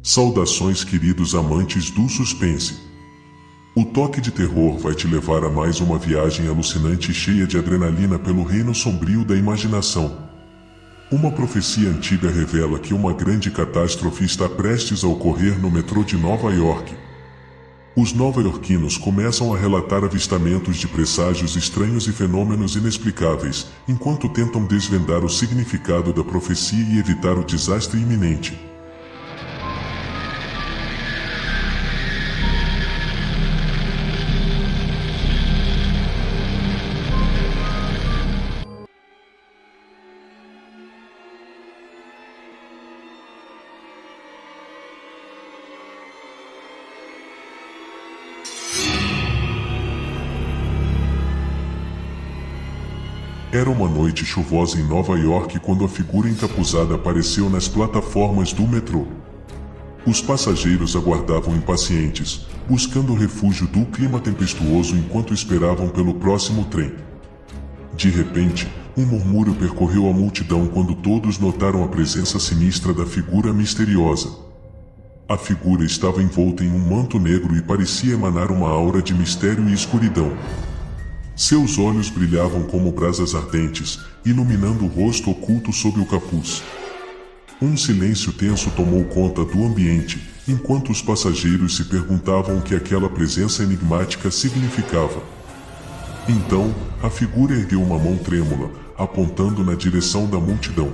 Saudações, queridos amantes do suspense. O toque de terror vai te levar a mais uma viagem alucinante e cheia de adrenalina pelo reino sombrio da imaginação. Uma profecia antiga revela que uma grande catástrofe está prestes a ocorrer no metrô de Nova York. Os nova-iorquinos começam a relatar avistamentos de presságios estranhos e fenômenos inexplicáveis, enquanto tentam desvendar o significado da profecia e evitar o desastre iminente. Era uma noite chuvosa em Nova York quando a figura encapuzada apareceu nas plataformas do metrô. Os passageiros aguardavam impacientes, buscando refúgio do clima tempestuoso enquanto esperavam pelo próximo trem. De repente, um murmúrio percorreu a multidão quando todos notaram a presença sinistra da figura misteriosa. A figura estava envolta em um manto negro e parecia emanar uma aura de mistério e escuridão. Seus olhos brilhavam como brasas ardentes, iluminando o rosto oculto sob o capuz. Um silêncio tenso tomou conta do ambiente, enquanto os passageiros se perguntavam o que aquela presença enigmática significava. Então, a figura ergueu uma mão trêmula, apontando na direção da multidão.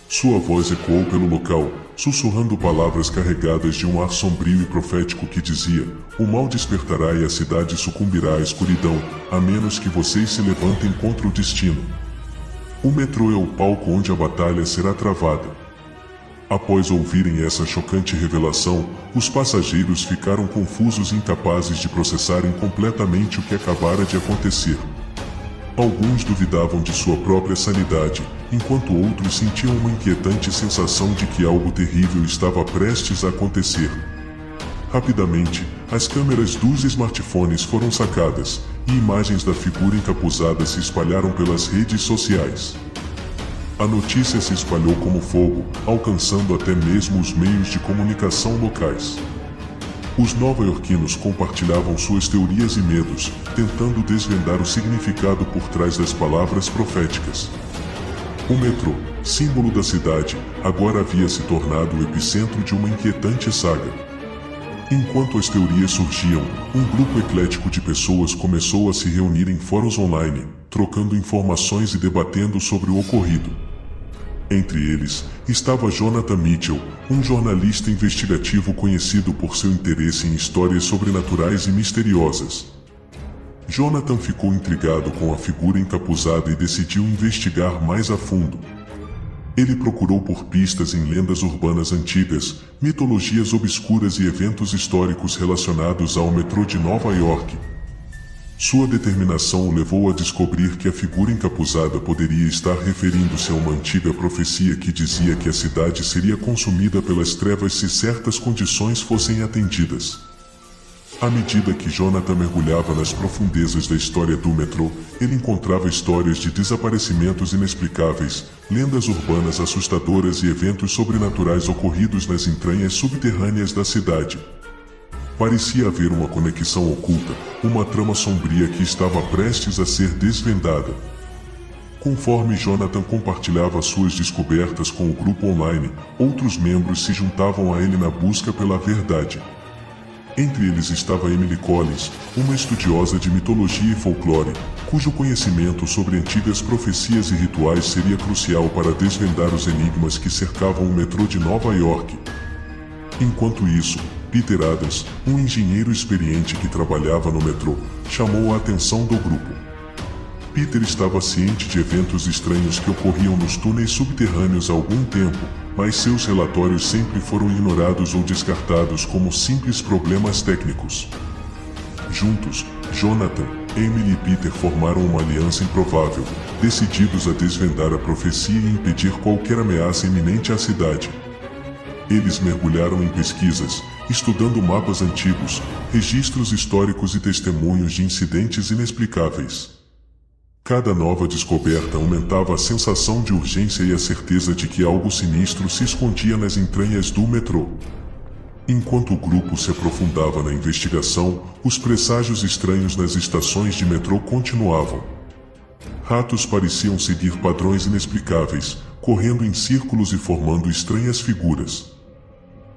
Sua voz ecoou pelo local, sussurrando palavras carregadas de um ar sombrio e profético que dizia: "O mal despertará e a cidade sucumbirá à escuridão, a menos que vocês se levantem contra o destino." O metrô é o palco onde a batalha será travada. Após ouvirem essa chocante revelação, os passageiros ficaram confusos e incapazes de processarem completamente o que acabara de acontecer. Alguns duvidavam de sua própria sanidade, enquanto outros sentiam uma inquietante sensação de que algo terrível estava prestes a acontecer. Rapidamente, as câmeras dos smartphones foram sacadas, e imagens da figura encapuzada se espalharam pelas redes sociais. A notícia se espalhou como fogo, alcançando até mesmo os meios de comunicação locais. Os nova-iorquinos compartilhavam suas teorias e medos, tentando desvendar o significado por trás das palavras proféticas. O metrô, símbolo da cidade, agora havia se tornado o epicentro de uma inquietante saga. Enquanto as teorias surgiam, um grupo eclético de pessoas começou a se reunir em fóruns online, trocando informações e debatendo sobre o ocorrido. Entre eles, estava Jonathan Mitchell, um jornalista investigativo conhecido por seu interesse em histórias sobrenaturais e misteriosas. Jonathan ficou intrigado com a figura encapuzada e decidiu investigar mais a fundo. Ele procurou por pistas em lendas urbanas antigas, mitologias obscuras e eventos históricos relacionados ao metrô de Nova York. Sua determinação o levou a descobrir que a figura encapuzada poderia estar referindo-se a uma antiga profecia que dizia que a cidade seria consumida pelas trevas se certas condições fossem atendidas. À medida que Jonathan mergulhava nas profundezas da história do metrô, ele encontrava histórias de desaparecimentos inexplicáveis, lendas urbanas assustadoras e eventos sobrenaturais ocorridos nas entranhas subterrâneas da cidade. Parecia haver uma conexão oculta, uma trama sombria que estava prestes a ser desvendada. Conforme Jonathan compartilhava suas descobertas com o grupo online, outros membros se juntavam a ele na busca pela verdade. Entre eles estava Emily Collins, uma estudiosa de mitologia e folclore, cujo conhecimento sobre antigas profecias e rituais seria crucial para desvendar os enigmas que cercavam o metrô de Nova York. Enquanto isso, Peter Adams, um engenheiro experiente que trabalhava no metrô, chamou a atenção do grupo. Peter estava ciente de eventos estranhos que ocorriam nos túneis subterrâneos há algum tempo, mas seus relatórios sempre foram ignorados ou descartados como simples problemas técnicos. Juntos, Jonathan, Emily e Peter formaram uma aliança improvável, decididos a desvendar a profecia e impedir qualquer ameaça iminente à cidade. Eles mergulharam em pesquisas, estudando mapas antigos, registros históricos e testemunhos de incidentes inexplicáveis. Cada nova descoberta aumentava a sensação de urgência e a certeza de que algo sinistro se escondia nas entranhas do metrô. Enquanto o grupo se aprofundava na investigação, os presságios estranhos nas estações de metrô continuavam. Ratos pareciam seguir padrões inexplicáveis, correndo em círculos e formando estranhas figuras.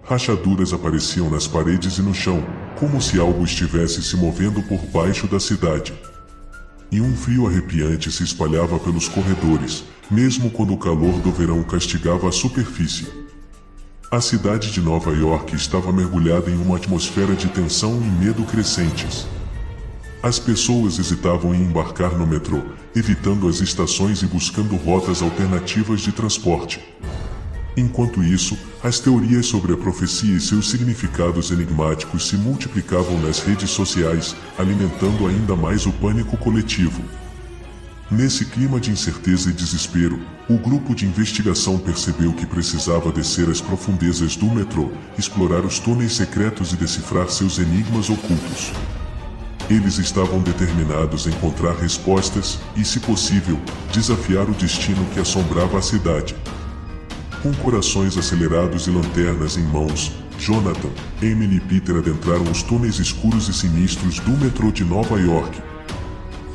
Rachaduras apareciam nas paredes e no chão, como se algo estivesse se movendo por baixo da cidade. E um frio arrepiante se espalhava pelos corredores, mesmo quando o calor do verão castigava a superfície. A cidade de Nova York estava mergulhada em uma atmosfera de tensão e medo crescentes. As pessoas hesitavam em embarcar no metrô, evitando as estações e buscando rotas alternativas de transporte. Enquanto isso, as teorias sobre a profecia e seus significados enigmáticos se multiplicavam nas redes sociais, alimentando ainda mais o pânico coletivo. Nesse clima de incerteza e desespero, o grupo de investigação percebeu que precisava descer às profundezas do metrô, explorar os túneis secretos e decifrar seus enigmas ocultos. Eles estavam determinados a encontrar respostas e, se possível, desafiar o destino que assombrava a cidade. Com corações acelerados e lanternas em mãos, Jonathan, Emily e Peter adentraram os túneis escuros e sinistros do metrô de Nova York.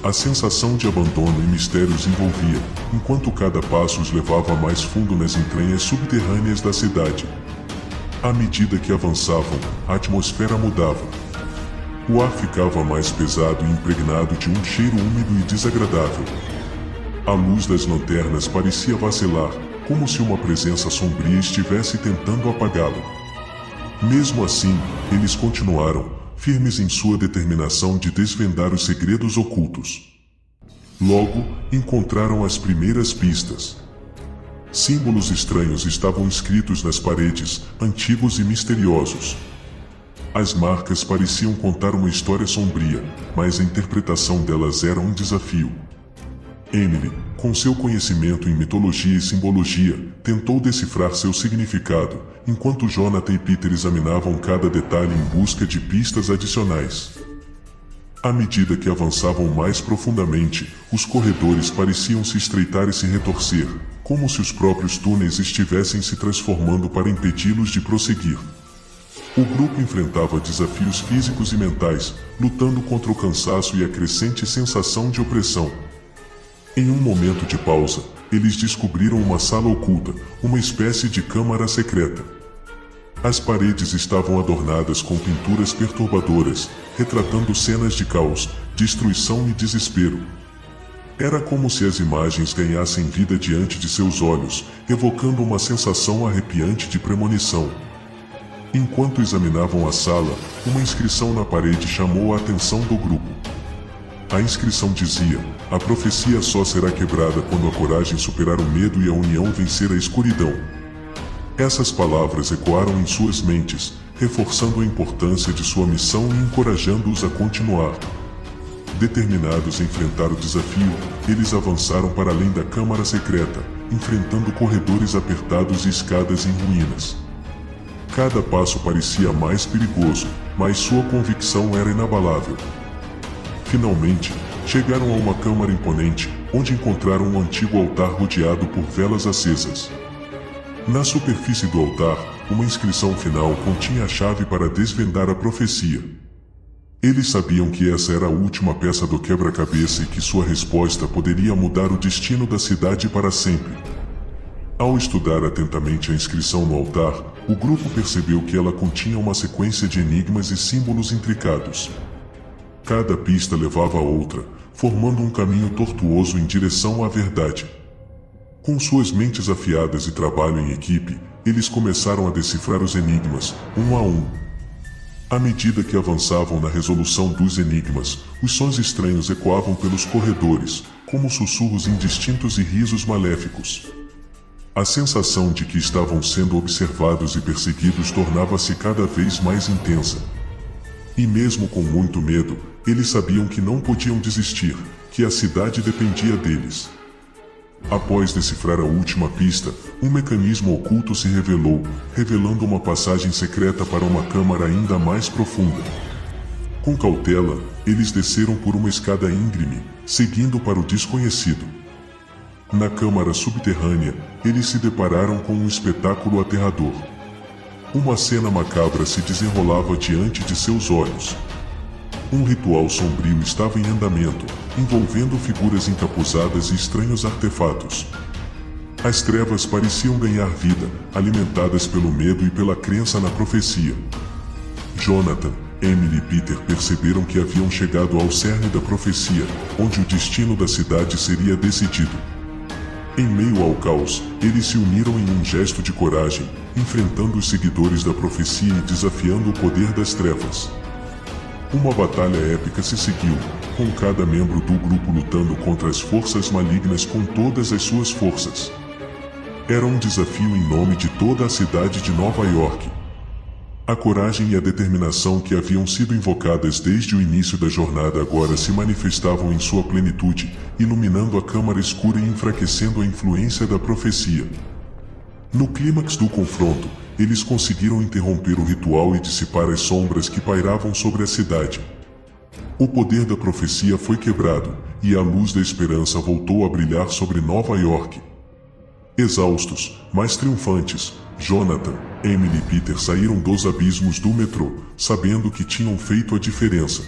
A sensação de abandono e mistério os envolvia, enquanto cada passo os levava mais fundo nas entranhas subterrâneas da cidade. À medida que avançavam, a atmosfera mudava. O ar ficava mais pesado e impregnado de um cheiro úmido e desagradável. A luz das lanternas parecia vacilar, como se uma presença sombria estivesse tentando apagá-lo. Mesmo assim, eles continuaram, firmes em sua determinação de desvendar os segredos ocultos. Logo, encontraram as primeiras pistas. Símbolos estranhos estavam escritos nas paredes, antigos e misteriosos. As marcas pareciam contar uma história sombria, mas a interpretação delas era um desafio. Emily, com seu conhecimento em mitologia e simbologia, tentou decifrar seu significado, enquanto Jonathan e Peter examinavam cada detalhe em busca de pistas adicionais. À medida que avançavam mais profundamente, os corredores pareciam se estreitar e se retorcer, como se os próprios túneis estivessem se transformando para impedi-los de prosseguir. O grupo enfrentava desafios físicos e mentais, lutando contra o cansaço e a crescente sensação de opressão. Em um momento de pausa, eles descobriram uma sala oculta, uma espécie de câmara secreta. As paredes estavam adornadas com pinturas perturbadoras, retratando cenas de caos, destruição e desespero. Era como se as imagens ganhassem vida diante de seus olhos, evocando uma sensação arrepiante de premonição. Enquanto examinavam a sala, uma inscrição na parede chamou a atenção do grupo. A inscrição dizia: a profecia só será quebrada quando a coragem superar o medo e a união vencer a escuridão. Essas palavras ecoaram em suas mentes, reforçando a importância de sua missão e encorajando-os a continuar. Determinados a enfrentar o desafio, eles avançaram para além da câmara secreta, enfrentando corredores apertados e escadas em ruínas. Cada passo parecia mais perigoso, mas sua convicção era inabalável. Finalmente, chegaram a uma câmara imponente, onde encontraram um antigo altar rodeado por velas acesas. Na superfície do altar, uma inscrição final continha a chave para desvendar a profecia. Eles sabiam que essa era a última peça do quebra-cabeça e que sua resposta poderia mudar o destino da cidade para sempre. Ao estudar atentamente a inscrição no altar, o grupo percebeu que ela continha uma sequência de enigmas e símbolos intricados. Cada pista levava a outra, formando um caminho tortuoso em direção à verdade. Com suas mentes afiadas e trabalho em equipe, eles começaram a decifrar os enigmas, um a um. À medida que avançavam na resolução dos enigmas, os sons estranhos ecoavam pelos corredores, como sussurros indistintos e risos maléficos. A sensação de que estavam sendo observados e perseguidos tornava-se cada vez mais intensa. E mesmo com muito medo, eles sabiam que não podiam desistir, que a cidade dependia deles. Após decifrar a última pista, um mecanismo oculto se revelou, revelando uma passagem secreta para uma câmara ainda mais profunda. Com cautela, eles desceram por uma escada íngreme, seguindo para o desconhecido. Na câmara subterrânea, eles se depararam com um espetáculo aterrador. Uma cena macabra se desenrolava diante de seus olhos. Um ritual sombrio estava em andamento, envolvendo figuras encapuzadas e estranhos artefatos. As trevas pareciam ganhar vida, alimentadas pelo medo e pela crença na profecia. Jonathan, Emily e Peter perceberam que haviam chegado ao cerne da profecia, onde o destino da cidade seria decidido. Em meio ao caos, eles se uniram em um gesto de coragem, enfrentando os seguidores da profecia e desafiando o poder das trevas. Uma batalha épica se seguiu, com cada membro do grupo lutando contra as forças malignas com todas as suas forças. Era um desafio em nome de toda a cidade de Nova York. A coragem e a determinação que haviam sido invocadas desde o início da jornada agora se manifestavam em sua plenitude, iluminando a câmara escura e enfraquecendo a influência da profecia. No clímax do confronto, eles conseguiram interromper o ritual e dissipar as sombras que pairavam sobre a cidade. O poder da profecia foi quebrado, e a luz da esperança voltou a brilhar sobre Nova York. Exaustos, mas triunfantes, Jonathan, Emily e Peter saíram dos abismos do metrô, sabendo que tinham feito a diferença.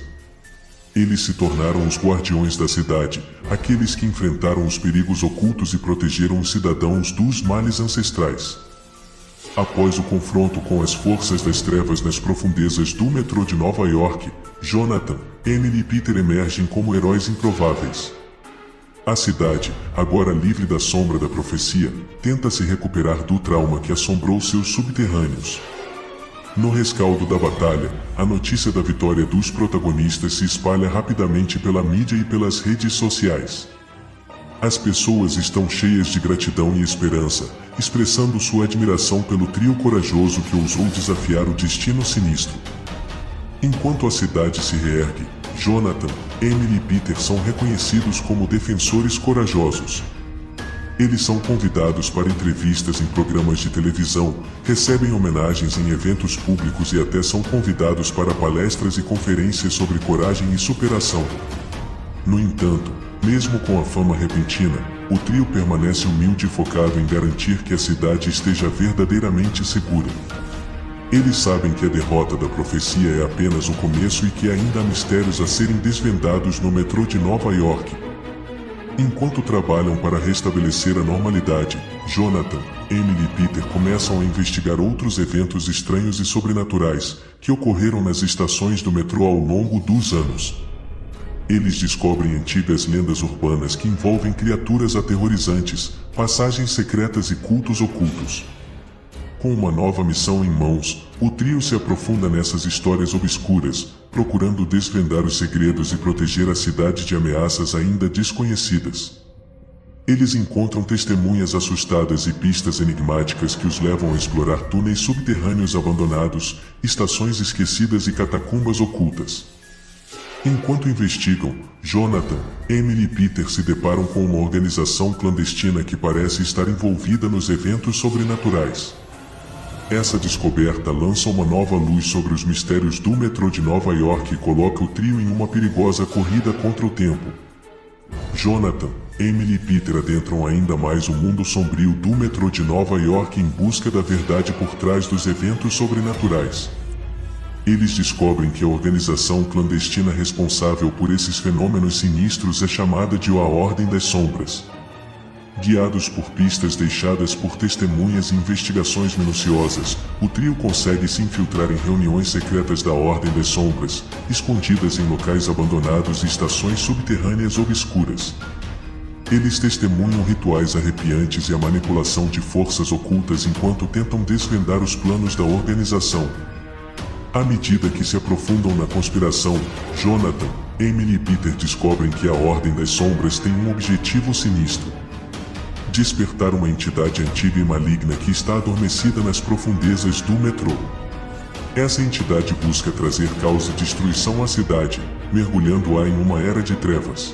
Eles se tornaram os guardiões da cidade, aqueles que enfrentaram os perigos ocultos e protegeram os cidadãos dos males ancestrais. Após o confronto com as forças das trevas nas profundezas do metrô de Nova York, Jonathan, Emily e Peter emergem como heróis improváveis. A cidade, agora livre da sombra da profecia, tenta se recuperar do trauma que assombrou seus subterrâneos. No rescaldo da batalha, a notícia da vitória dos protagonistas se espalha rapidamente pela mídia e pelas redes sociais. As pessoas estão cheias de gratidão e esperança, expressando sua admiração pelo trio corajoso que ousou desafiar o destino sinistro. Enquanto a cidade se reergue, Jonathan, Emily e Peter são reconhecidos como defensores corajosos. Eles são convidados para entrevistas em programas de televisão, recebem homenagens em eventos públicos e até são convidados para palestras e conferências sobre coragem e superação. No entanto, mesmo com a fama repentina, o trio permanece humilde e focado em garantir que a cidade esteja verdadeiramente segura. Eles sabem que a derrota da profecia é apenas o começo e que ainda há mistérios a serem desvendados no metrô de Nova York. Enquanto trabalham para restabelecer a normalidade, Jonathan, Emily e Peter começam a investigar outros eventos estranhos e sobrenaturais que ocorreram nas estações do metrô ao longo dos anos. Eles descobrem antigas lendas urbanas que envolvem criaturas aterrorizantes, passagens secretas e cultos ocultos. Com uma nova missão em mãos, o trio se aprofunda nessas histórias obscuras, procurando desvendar os segredos e proteger a cidade de ameaças ainda desconhecidas. Eles encontram testemunhas assustadas e pistas enigmáticas que os levam a explorar túneis subterrâneos abandonados, estações esquecidas e catacumbas ocultas. Enquanto investigam, Jonathan, Emily e Peter se deparam com uma organização clandestina que parece estar envolvida nos eventos sobrenaturais. Essa descoberta lança uma nova luz sobre os mistérios do metrô de Nova York e coloca o trio em uma perigosa corrida contra o tempo. Jonathan, Emily e Peter adentram ainda mais o mundo sombrio do metrô de Nova York em busca da verdade por trás dos eventos sobrenaturais. Eles descobrem que a organização clandestina responsável por esses fenômenos sinistros é chamada de a Ordem das Sombras. Guiados por pistas deixadas por testemunhas e investigações minuciosas, o trio consegue se infiltrar em reuniões secretas da Ordem das Sombras, escondidas em locais abandonados e estações subterrâneas obscuras. Eles testemunham rituais arrepiantes e a manipulação de forças ocultas enquanto tentam desvendar os planos da organização. À medida que se aprofundam na conspiração, Jonathan, Emily e Peter descobrem que a Ordem das Sombras tem um objetivo sinistro: despertar uma entidade antiga e maligna que está adormecida nas profundezas do metrô. Essa entidade busca trazer caos e destruição à cidade, mergulhando-a em uma era de trevas.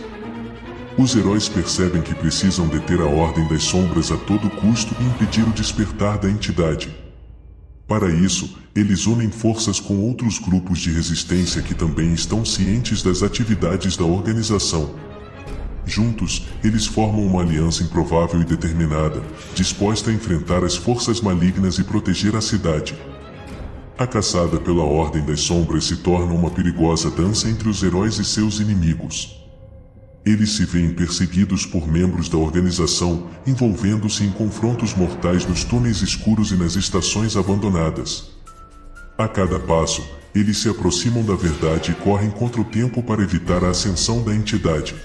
Os heróis percebem que precisam deter a Ordem das Sombras a todo custo e impedir o despertar da entidade. Para isso, eles unem forças com outros grupos de resistência que também estão cientes das atividades da organização. Juntos, eles formam uma aliança improvável e determinada, disposta a enfrentar as forças malignas e proteger a cidade. A caçada pela Ordem das Sombras se torna uma perigosa dança entre os heróis e seus inimigos. Eles se veem perseguidos por membros da organização, envolvendo-se em confrontos mortais nos túneis escuros e nas estações abandonadas. A cada passo, eles se aproximam da verdade e correm contra o tempo para evitar a ascensão da entidade.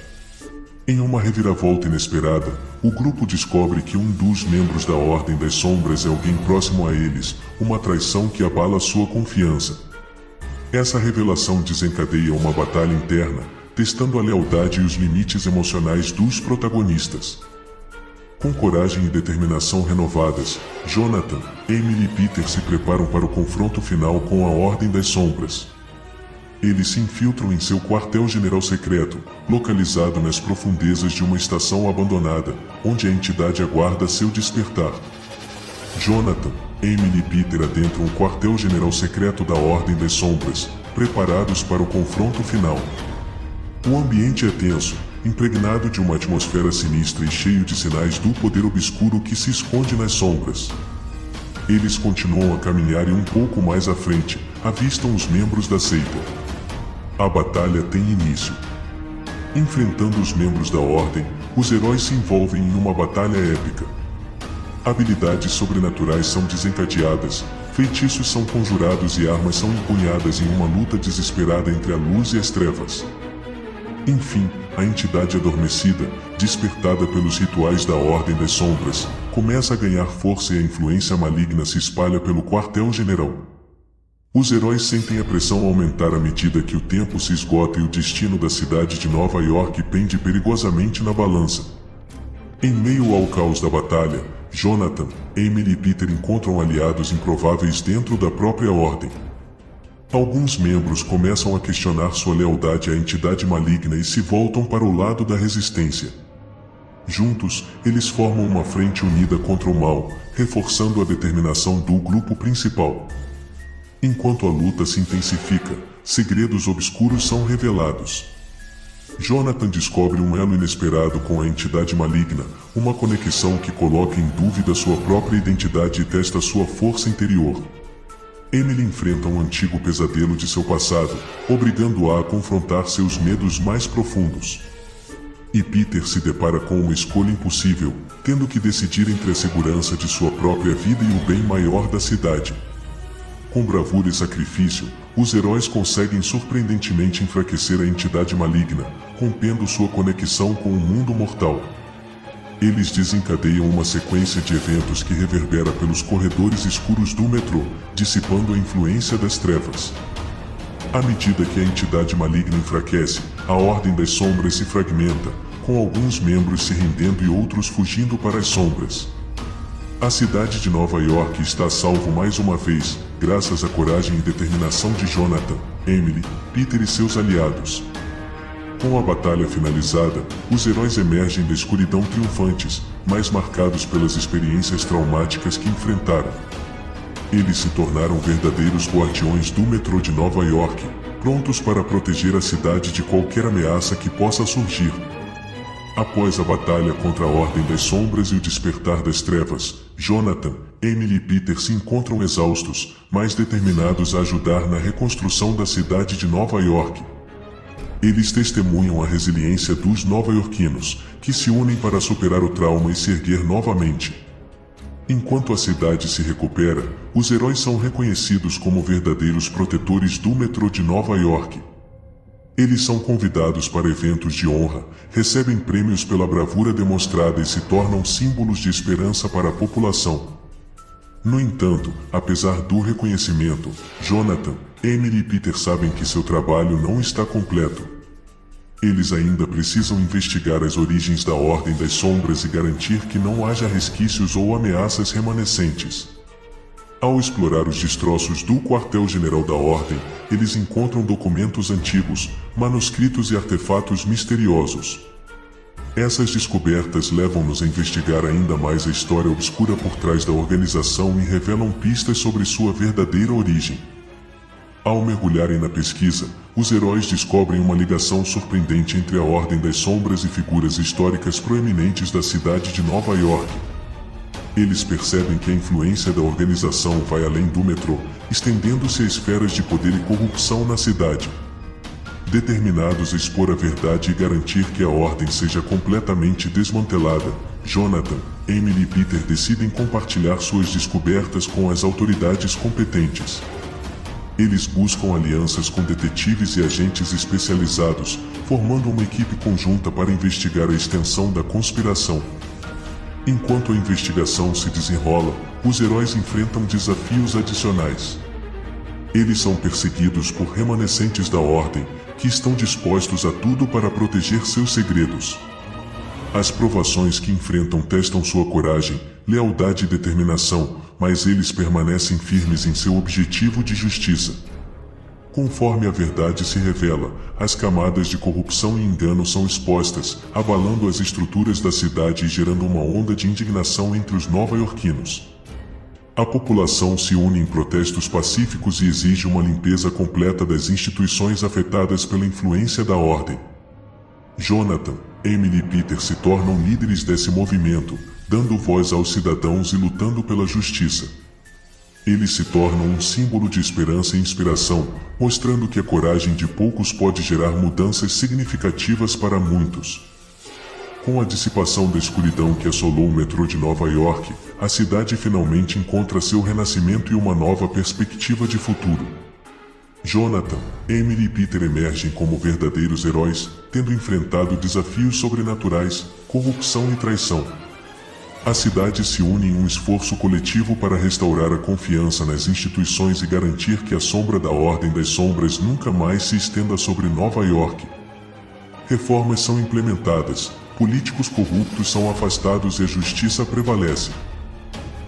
Em uma reviravolta inesperada, o grupo descobre que um dos membros da Ordem das Sombras é alguém próximo a eles, uma traição que abala sua confiança. Essa revelação desencadeia uma batalha interna, testando a lealdade e os limites emocionais dos protagonistas. Com coragem e determinação renovadas, Jonathan, Emily e Peter se preparam para o confronto final com a Ordem das Sombras. Eles se infiltram em seu quartel-general secreto, localizado nas profundezas de uma estação abandonada, onde a entidade aguarda seu despertar. Jonathan, Emily e Peter adentram o quartel-general secreto da Ordem das Sombras, preparados para o confronto final. O ambiente é tenso, impregnado de uma atmosfera sinistra e cheio de sinais do poder obscuro que se esconde nas sombras. Eles continuam a caminhar e um pouco mais à frente, avistam os membros da seita. A batalha tem início. Enfrentando os membros da Ordem, os heróis se envolvem em uma batalha épica. Habilidades sobrenaturais são desencadeadas, feitiços são conjurados e armas são empunhadas em uma luta desesperada entre a luz e as trevas. Enfim, a entidade adormecida, despertada pelos rituais da Ordem das Sombras, começa a ganhar força e a influência maligna se espalha pelo quartel-general. Os heróis sentem a pressão aumentar à medida que o tempo se esgota e o destino da cidade de Nova York pende perigosamente na balança. Em meio ao caos da batalha, Jonathan, Emily e Peter encontram aliados improváveis dentro da própria Ordem. Alguns membros começam a questionar sua lealdade à entidade maligna e se voltam para o lado da resistência. Juntos, eles formam uma frente unida contra o mal, reforçando a determinação do grupo principal. Enquanto a luta se intensifica, segredos obscuros são revelados. Jonathan descobre um elo inesperado com a entidade maligna, uma conexão que coloca em dúvida sua própria identidade e testa sua força interior. Emily enfrenta um antigo pesadelo de seu passado, obrigando-a a confrontar seus medos mais profundos. E Peter se depara com uma escolha impossível, tendo que decidir entre a segurança de sua própria vida e o bem maior da cidade. Com bravura e sacrifício, os heróis conseguem surpreendentemente enfraquecer a entidade maligna, rompendo sua conexão com o mundo mortal. Eles desencadeiam uma sequência de eventos que reverbera pelos corredores escuros do metrô, dissipando a influência das trevas. À medida que a entidade maligna enfraquece, a Ordem das Sombras se fragmenta, com alguns membros se rendendo e outros fugindo para as sombras. A cidade de Nova York está a salvo mais uma vez, graças à coragem e determinação de Jonathan, Emily, Peter e seus aliados. Com a batalha finalizada, os heróis emergem da escuridão triunfantes, mais marcados pelas experiências traumáticas que enfrentaram. Eles se tornaram verdadeiros guardiões do metrô de Nova York, prontos para proteger a cidade de qualquer ameaça que possa surgir. Após a batalha contra a Ordem das Sombras e o despertar das trevas, Jonathan, Emily e Peter se encontram exaustos, mas determinados a ajudar na reconstrução da cidade de Nova York. Eles testemunham a resiliência dos nova-iorquinos, que se unem para superar o trauma e se erguer novamente. Enquanto a cidade se recupera, os heróis são reconhecidos como verdadeiros protetores do metrô de Nova York. Eles são convidados para eventos de honra, recebem prêmios pela bravura demonstrada e se tornam símbolos de esperança para a população. No entanto, apesar do reconhecimento, Jonathan, Emily e Peter sabem que seu trabalho não está completo. Eles ainda precisam investigar as origens da Ordem das Sombras e garantir que não haja resquícios ou ameaças remanescentes. Ao explorar os destroços do quartel-general da Ordem, eles encontram documentos antigos, manuscritos e artefatos misteriosos. Essas descobertas levam-nos a investigar ainda mais a história obscura por trás da organização e revelam pistas sobre sua verdadeira origem. Ao mergulharem na pesquisa, os heróis descobrem uma ligação surpreendente entre a Ordem das Sombras e figuras históricas proeminentes da cidade de Nova York. Eles percebem que a influência da organização vai além do metrô, estendendo-se a esferas de poder e corrupção na cidade. Determinados a expor a verdade e garantir que a ordem seja completamente desmantelada, Jonathan, Emily e Peter decidem compartilhar suas descobertas com as autoridades competentes. Eles buscam alianças com detetives e agentes especializados, formando uma equipe conjunta para investigar a extensão da conspiração. Enquanto a investigação se desenrola, os heróis enfrentam desafios adicionais. Eles são perseguidos por remanescentes da Ordem, que estão dispostos a tudo para proteger seus segredos. As provações que enfrentam testam sua coragem, lealdade e determinação, mas eles permanecem firmes em seu objetivo de justiça. Conforme a verdade se revela, as camadas de corrupção e engano são expostas, abalando as estruturas da cidade e gerando uma onda de indignação entre os nova-iorquinos. A população se une em protestos pacíficos e exige uma limpeza completa das instituições afetadas pela influência da ordem. Jonathan, Emily e Peter se tornam líderes desse movimento, dando voz aos cidadãos e lutando pela justiça. Eles se tornam um símbolo de esperança e inspiração, mostrando que a coragem de poucos pode gerar mudanças significativas para muitos. Com a dissipação da escuridão que assolou o metrô de Nova York, a cidade finalmente encontra seu renascimento e uma nova perspectiva de futuro. Jonathan, Emily e Peter emergem como verdadeiros heróis, tendo enfrentado desafios sobrenaturais, corrupção e traição. A cidade se une em um esforço coletivo para restaurar a confiança nas instituições e garantir que a sombra da Ordem das Sombras nunca mais se estenda sobre Nova York. Reformas são implementadas, políticos corruptos são afastados e a justiça prevalece.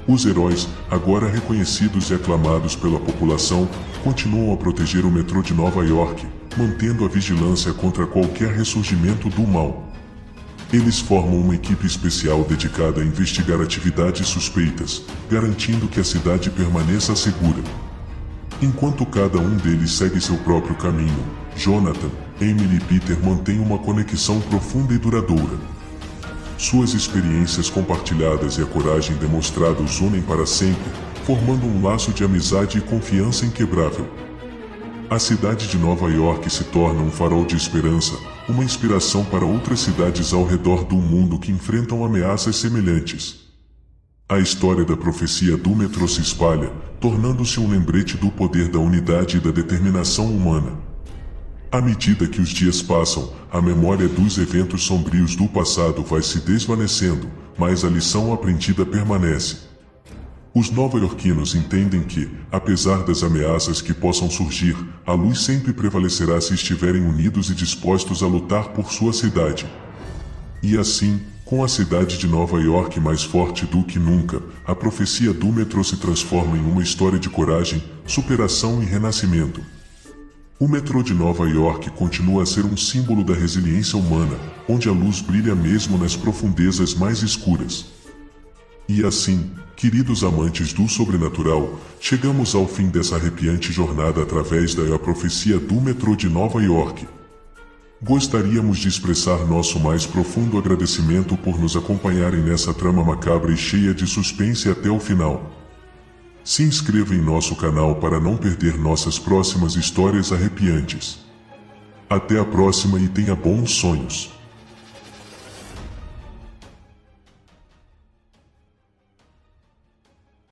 Os heróis, agora reconhecidos e aclamados pela população, continuam a proteger o metrô de Nova York, mantendo a vigilância contra qualquer ressurgimento do mal. Eles formam uma equipe especial dedicada a investigar atividades suspeitas, garantindo que a cidade permaneça segura. Enquanto cada um deles segue seu próprio caminho, Jonathan, Emily e Peter mantêm uma conexão profunda e duradoura. Suas experiências compartilhadas e a coragem demonstrada os unem para sempre, formando um laço de amizade e confiança inquebrável. A cidade de Nova York se torna um farol de esperança, uma inspiração para outras cidades ao redor do mundo que enfrentam ameaças semelhantes. A história da profecia do metrô se espalha, tornando-se um lembrete do poder da unidade e da determinação humana. À medida que os dias passam, a memória dos eventos sombrios do passado vai se desvanecendo, mas a lição aprendida permanece. Os nova-iorquinos entendem que, apesar das ameaças que possam surgir, a luz sempre prevalecerá se estiverem unidos e dispostos a lutar por sua cidade. E assim, com a cidade de Nova York mais forte do que nunca, a profecia do metrô se transforma em uma história de coragem, superação e renascimento. O metrô de Nova York continua a ser um símbolo da resiliência humana, onde a luz brilha mesmo nas profundezas mais escuras. E assim, queridos amantes do sobrenatural, chegamos ao fim dessa arrepiante jornada através da profecia do metrô de Nova York. Gostaríamos de expressar nosso mais profundo agradecimento por nos acompanharem nessa trama macabra e cheia de suspense até o final. Se inscreva em nosso canal para não perder nossas próximas histórias arrepiantes. Até a próxima e tenha bons sonhos.